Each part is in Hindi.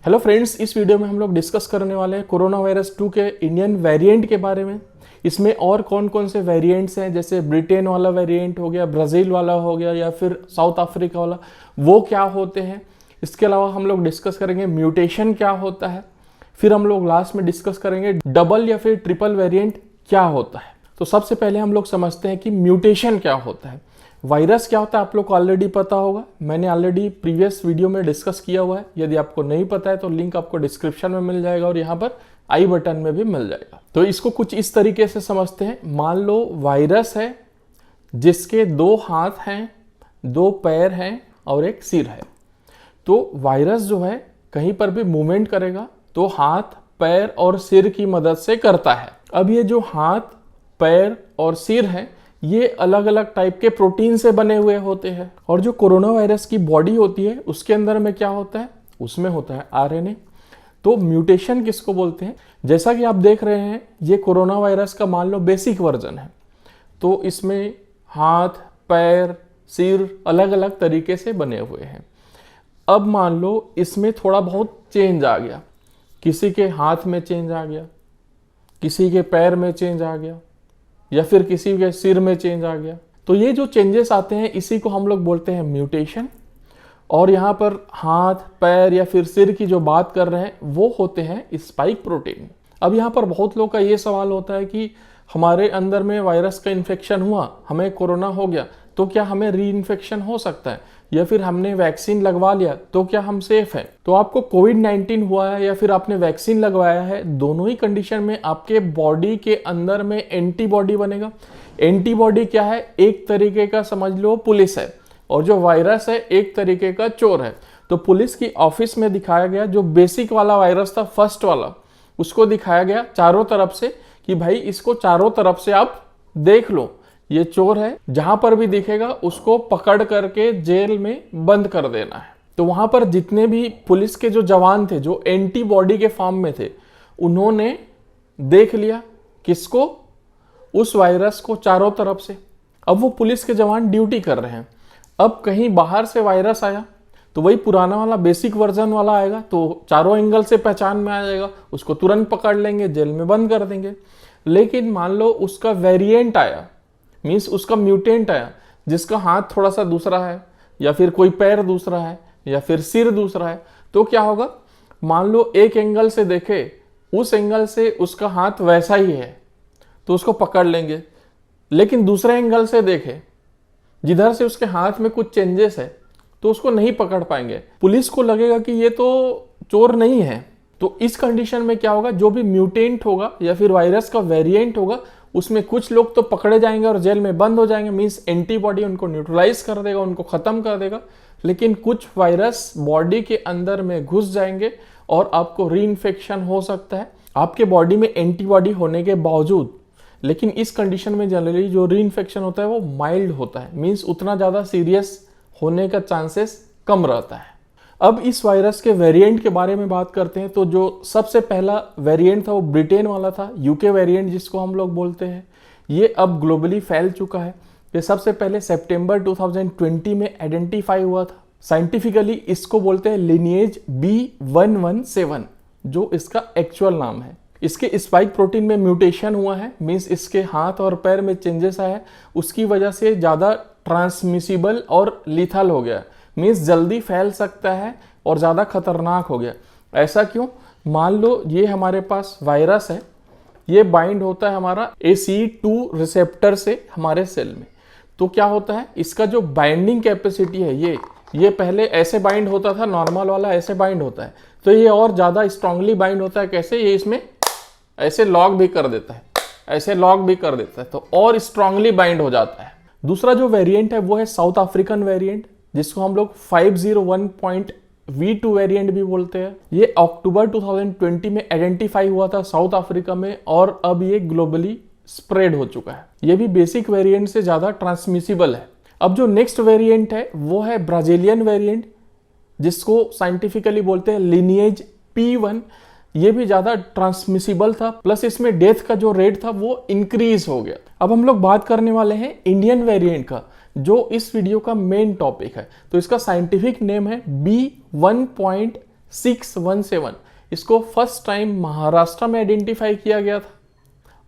हेलो फ्रेंड्स, इस वीडियो में हम लोग डिस्कस करने वाले हैं कोरोना वायरस 2 के इंडियन वेरिएंट के बारे में। इसमें और कौन कौन से वेरिएंट्स हैं, जैसे ब्रिटेन वाला वेरिएंट हो गया, ब्राज़ील वाला हो गया या फिर साउथ अफ्रीका वाला, वो क्या होते हैं। इसके अलावा हम लोग डिस्कस करेंगे म्यूटेशन क्या होता है। फिर हम लोग लास्ट में डिस्कस करेंगे डबल या फिर ट्रिपल वेरिएंट क्या होता है। तो सबसे पहले हम लोग समझते हैं कि म्यूटेशन क्या होता है। वायरस क्या होता है आप लोग को ऑलरेडी पता होगा, मैंने ऑलरेडी प्रीवियस वीडियो में डिस्कस किया हुआ है। यदि आपको नहीं पता है तो लिंक आपको डिस्क्रिप्शन में मिल जाएगा और यहाँ पर आई बटन में भी मिल जाएगा। तो इसको कुछ इस तरीके से समझते हैं। मान लो वायरस है जिसके 2 हाथ हैं, 2 पैर हैं और एक सिर है। तो वायरस जो है कहीं पर भी मूवमेंट करेगा तो हाथ, पैर और सिर की मदद से करता है। अब ये जो हाथ, पैर और सिर है ये अलग अलग टाइप के प्रोटीन से बने हुए होते हैं। और जो कोरोना वायरस की बॉडी होती है उसके अंदर में क्या होता है, उसमें होता है आरएनए। तो म्यूटेशन किसको बोलते हैं, जैसा कि आप देख रहे हैं ये कोरोना वायरस का मान लो बेसिक वर्जन है। तो इसमें हाथ, पैर, सिर अलग अलग तरीके से बने हुए हैं। अब मान लो इसमें थोड़ा बहुत चेंज आ गया, किसी के हाथ में चेंज आ गया, किसी के पैर में चेंज आ गया या फिर किसी के सिर में चेंज आ गया। तो ये जो चेंजेस आते हैं इसी को हम लोग बोलते हैं म्यूटेशन। और यहाँ पर हाथ, पैर या फिर सिर की जो बात कर रहे हैं वो होते हैं स्पाइक प्रोटीन। अब यहाँ पर बहुत लोग का ये सवाल होता है कि हमारे अंदर में वायरस का इन्फेक्शन हुआ, हमें कोरोना हो गया, तो क्या हमें री इन्फेक्शन हो सकता है, या फिर हमने वैक्सीन लगवा लिया तो क्या हम सेफ हैं। तो आपको कोविड-19 हुआ है या फिर आपने वैक्सीन लगवाया है, दोनों ही कंडीशन में आपके बॉडी के अंदर में एंटीबॉडी बनेगा। एंटीबॉडी क्या है, एक तरीके का समझ लो पुलिस है, और जो वायरस है एक तरीके का चोर है। तो पुलिस की ऑफिस में दिखाया गया जो बेसिक वाला वायरस था, फर्स्ट वाला, उसको दिखाया गया चारों तरफ से कि भाई इसको चारों तरफ से आप देख लो, ये चोर है, जहां पर भी दिखेगा उसको पकड़ करके जेल में बंद कर देना है। तो वहां पर जितने भी पुलिस के जो जवान थे जो एंटीबॉडी के फॉर्म में थे, उन्होंने देख लिया किसको, उस वायरस को चारों तरफ से। अब वो पुलिस के जवान ड्यूटी कर रहे हैं। अब कहीं बाहर से वायरस आया तो वही पुराना वाला बेसिक वर्जन वाला आएगा, तो चारों एंगल से पहचान में आ जाएगा, उसको तुरंत पकड़ लेंगे, जेल में बंद कर देंगे। लेकिन मान लो उसका वेरिएंट आया, मीन्स उसका म्यूटेंट आया, जिसका हाथ थोड़ा सा दूसरा है या फिर कोई पैर दूसरा है या फिर सिर दूसरा है, तो क्या होगा, मान लो एक एंगल से देखे, उस एंगल से उसका हाथ वैसा ही है तो उसको पकड़ लेंगे। लेकिन दूसरे एंगल से देखे जिधर से उसके हाथ में कुछ चेंजेस है तो उसको नहीं पकड़ पाएंगे। पुलिस को लगेगा कि ये तो चोर नहीं है। तो इस कंडीशन में क्या होगा, जो भी म्यूटेंट होगा या फिर वायरस का वेरिएंट होगा उसमें कुछ लोग तो पकड़े जाएंगे और जेल में बंद हो जाएंगे, मीन्स एंटीबॉडी उनको न्यूट्रलाइज कर देगा, उनको खत्म कर देगा। लेकिन कुछ वायरस बॉडी के अंदर में घुस जाएंगे और आपको री इन्फेक्शन हो सकता है आपके बॉडी में एंटीबॉडी होने के बावजूद। लेकिन इस कंडीशन में जनरली जो री इन्फेक्शन होता है वो माइल्ड होता है, मीन्स उतना ज़्यादा सीरियस होने का चांसेस कम रहता है। अब इस वायरस के वेरिएंट के बारे में बात करते हैं। तो जो सबसे पहला वेरिएंट था वो ब्रिटेन वाला था, यूके वेरिएंट जिसको हम लोग बोलते हैं। ये अब ग्लोबली फैल चुका है। ये सबसे पहले सितंबर 2020 में आइडेंटिफाई हुआ था। साइंटिफिकली इसको बोलते हैं लिनिएज B117, जो इसका एक्चुअल नाम है। इसके स्पाइक प्रोटीन में म्यूटेशन हुआ है, मीन्स इसके हाथ और पैर में चेंजेस आया है, उसकी वजह से ज़्यादा ट्रांसमिसिबल और लीथल हो गया, मीन्स जल्दी फैल सकता है और ज़्यादा खतरनाक हो गया। ऐसा क्यों, मान लो ये हमारे पास वायरस है, ये बाइंड होता है हमारा ACE2 रिसेप्टर से हमारे सेल में। तो क्या होता है, इसका जो बाइंडिंग कैपेसिटी है ये पहले ऐसे बाइंड होता था, नॉर्मल वाला ऐसे बाइंड होता है, तो ये और ज़्यादा स्ट्रांगली बाइंड होता है। कैसे, ये इसमें ऐसे लॉक भी कर देता है, ऐसे लॉक भी कर देता है, तो और स्ट्रांगली बाइंड हो जाता है। दूसरा जो वेरिएंट है वो है साउथ अफ्रीकन वेरिएंट, जिसको हम लोग 501.V2 वेरिएंट भी बोलते हैं। ये अक्टूबर 2020 में आइडेंटिफाई हुआ था साउथ अफ्रीका में और अब ये ग्लोबली स्प्रेड हो चुका है। ये भी बेसिक वेरिएंट से ज़्यादा ट्रांसमिसिबल है। अब जो नेक्स्ट वेरिएंट है वो है ब्राजीलियन वेरिएंट, जिसको साइंटिफिकली बोलते हैं लिनिएज P1। ये भी ज़्यादा ट्रांसमिसिबल था, प्लस इसमें डेथ का जो रेट था वो इंक्रीज हो गया। अब हम लोग बात करने वाले हैं इंडियन वेरिएंट का, जो इस वीडियो का मेन टॉपिक है। तो इसका साइंटिफिक नेम है B1.17 617 इसको फर्स्ट टाइम महाराष्ट्र में आइडेंटिफाई किया गया था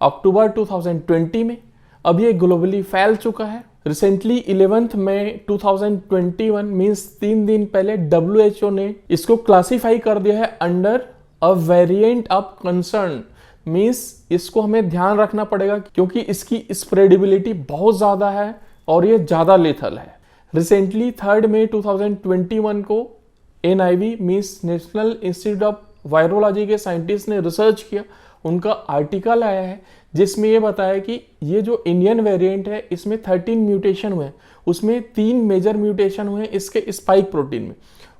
अक्टूबर 2020 में। अब ये ग्लोबली फैल चुका है। रिसेंटली 11 मई 2021 मीन्स 3 दिन पहले WHO ने इसको क्लासीफाई कर दिया है under a variant of concern. Means इसको हमें ध्यान रखना पड़ेगा क्योंकि इसकी स्प्रेडेबिलिटी बहुत ज़्यादा है और ये ज़्यादा लेथल है। रिसेंटली 3 मई 2021 को NIV means national institute of virology के साइंटिस्ट ने रिसर्च किया, उनका आर्टिकल आया है जिसमें ये बताया कि ये जो इंडियन वेरिएंट है इसमें 13 म्यूटेशन हुए हैं, उसमें 3 मेजर म्यूटेशन हुए हैं इसके स्पाइक प्रोटीन में।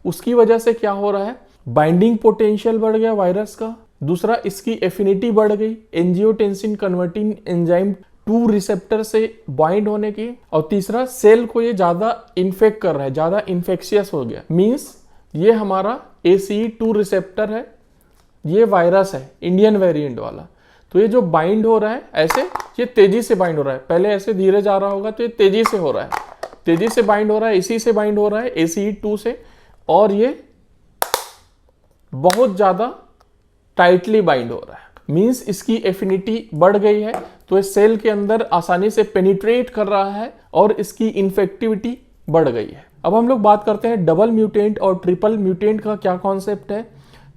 उसकी वजह से क्या हो रहा है, बाइंडिंग पोटेंशियल बढ़ गया वायरस का, दूसरा इसकी एफिनिटी बढ़ गई एंजियोटेंसिन कन्वर्टिंग एंजाइम 2 रिसेप्टर से बाइंड होने की, और तीसरा सेल को ये ज्यादा इन्फेक्ट कर रहा है, ज्यादा इन्फेक्शियस हो गया। मीन्स ये हमारा ACE2 रिसेप्टर है, ये वायरस है इंडियन वेरिएंट वाला, तो ये जो बाइंड हो रहा है ऐसे ये तेजी से बाइंड हो रहा है, पहले ऐसे धीरे जा रहा होगा तो ये तेजी से हो रहा है, तेजी से बाइंड हो रहा है, इसी से बाइंड हो रहा है ACE2 से, और ये बहुत ज्यादा टाइटली बाइंड हो रहा है। मींस इसकी एफिनिटी बढ़ गई है तो ये सेल के अंदर आसानी से पेनिट्रेट कर रहा है और इसकी इन्फेक्टिविटी बढ़ गई है। अब हम लोग बात करते हैं डबल म्यूटेंट और ट्रिपल म्यूटेंट का क्या कॉन्सेप्ट है।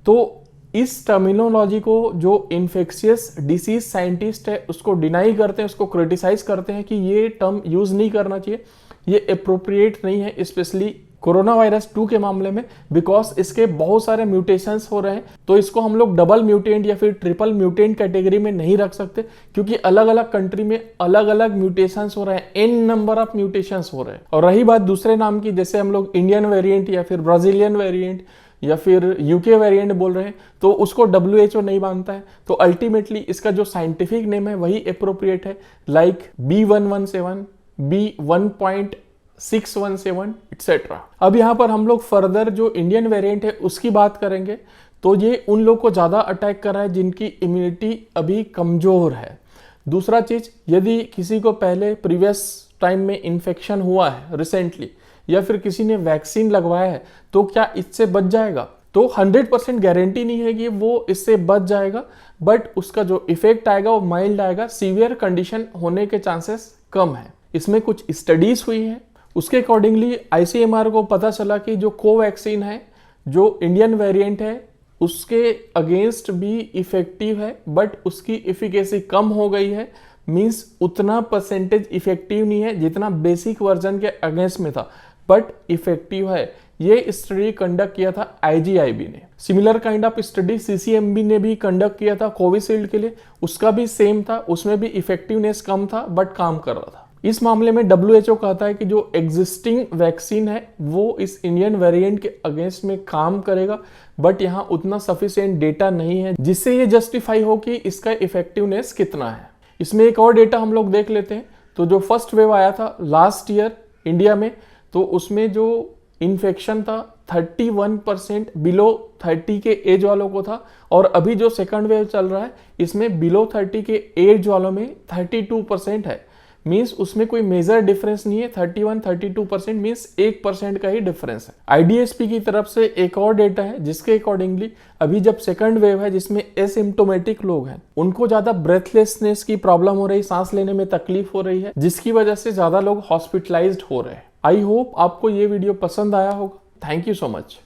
तो इस टर्मिनोलॉजी को जो इन्फेक्शियस डिसीज साइंटिस्ट है उसको डिनाई करते हैं, उसको क्रिटिसाइज करते हैं कि ये टर्म यूज नहीं करना चाहिए, ये अप्रोप्रिएट नहीं है, स्पेशली कोरोना वायरस 2 के मामले में, बिकॉज इसके बहुत सारे म्यूटेशंस हो रहे हैं। तो इसको हम लोग डबल म्यूटेंट या फिर ट्रिपल म्यूटेंट कैटेगरी में नहीं रख सकते क्योंकि अलग अलग कंट्री में अलग अलग म्यूटेशंस हो रहे हैं, n नंबर ऑफ म्यूटेशंस हो रहे हैं। और रही बात दूसरे नाम की, जैसे हम लोग इंडियन वेरिएंट या फिर ब्राजीलियन वेरिएंट या फिर UK वेरिएंट बोल रहे हैं तो उसको WHO नहीं मानता है, तो अल्टीमेटली इसका जो साइंटिफिक नेम है वही अप्रोप्रिएट है, लाइक B117, B1.617 एक्सेट्रा। अब यहाँ पर हम लोग फर्दर जो इंडियन वेरिएंट है उसकी बात करेंगे, तो ये उन लोग को ज्यादा अटैक कर रहा है जिनकी इम्यूनिटी अभी कमजोर है। दूसरा चीज, यदि किसी को पहले प्रीवियस टाइम में इन्फेक्शन हुआ है रिसेंटली या फिर किसी ने वैक्सीन लगवाया है तो क्या इससे बच जाएगा, तो 100% गारंटी नहीं है कि वो इससे बच जाएगा, बट उसका जो इफेक्ट आएगा वो माइल्ड आएगा, सीवियर कंडीशन होने के चांसेस कम है। इसमें कुछ स्टडीज हुई है, उसके अकॉर्डिंगली ICMR को पता चला कि जो कोवैक्सीन है जो इंडियन वेरिएंट है उसके अगेंस्ट भी इफेक्टिव है, बट उसकी एफिकेसी कम हो गई है। मींस उतना परसेंटेज इफेक्टिव नहीं है जितना बेसिक वर्जन के अगेंस्ट में था, बट इफेक्टिव है। ये स्टडी कंडक्ट किया था IGIB ने। Similar kind of study CCMB ने भी कंडक्ट किया था कोविशील्ड के लिए, उसका भी सेम था, उसमें भी इफेक्टिवनेस कम था बट काम कर रहा था। इस मामले में WHO कहता है कि जो एग्जिस्टिंग वैक्सीन है वो इस इंडियन वेरिएंट के अगेंस्ट में काम करेगा, बट यहाँ उतना सफिशिएंट डेटा नहीं है जिससे ये जस्टिफाई हो कि इसका इफेक्टिवनेस कितना है। इसमें एक और डेटा हम लोग देख लेते हैं। तो जो फर्स्ट वेव आया था लास्ट ईयर इंडिया में, तो उसमें जो इन्फेक्शन था 31% बिलो 30 के एज वालों को था, और अभी जो सेकंड वेव चल रहा है इसमें बिलो 30 के एज वालों में 32% है। मींस उसमें कोई मेजर डिफरेंस नहीं है, 31-32% मींस 1% का ही डिफरेंस है। IDSP की तरफ से एक और डेटा है जिसके अकॉर्डिंगली अभी जब सेकंड वेव है जिसमें एसिम्प्टोमेटिक लोग हैं उनको ज्यादा ब्रेथलेसनेस की प्रॉब्लम हो रही, सांस लेने में तकलीफ हो रही है, जिसकी वजह से ज्यादा लोग हॉस्पिटलाइज्ड हो रहे हैं। आई होप आपको ये वीडियो पसंद आया होगा। Thank you so much.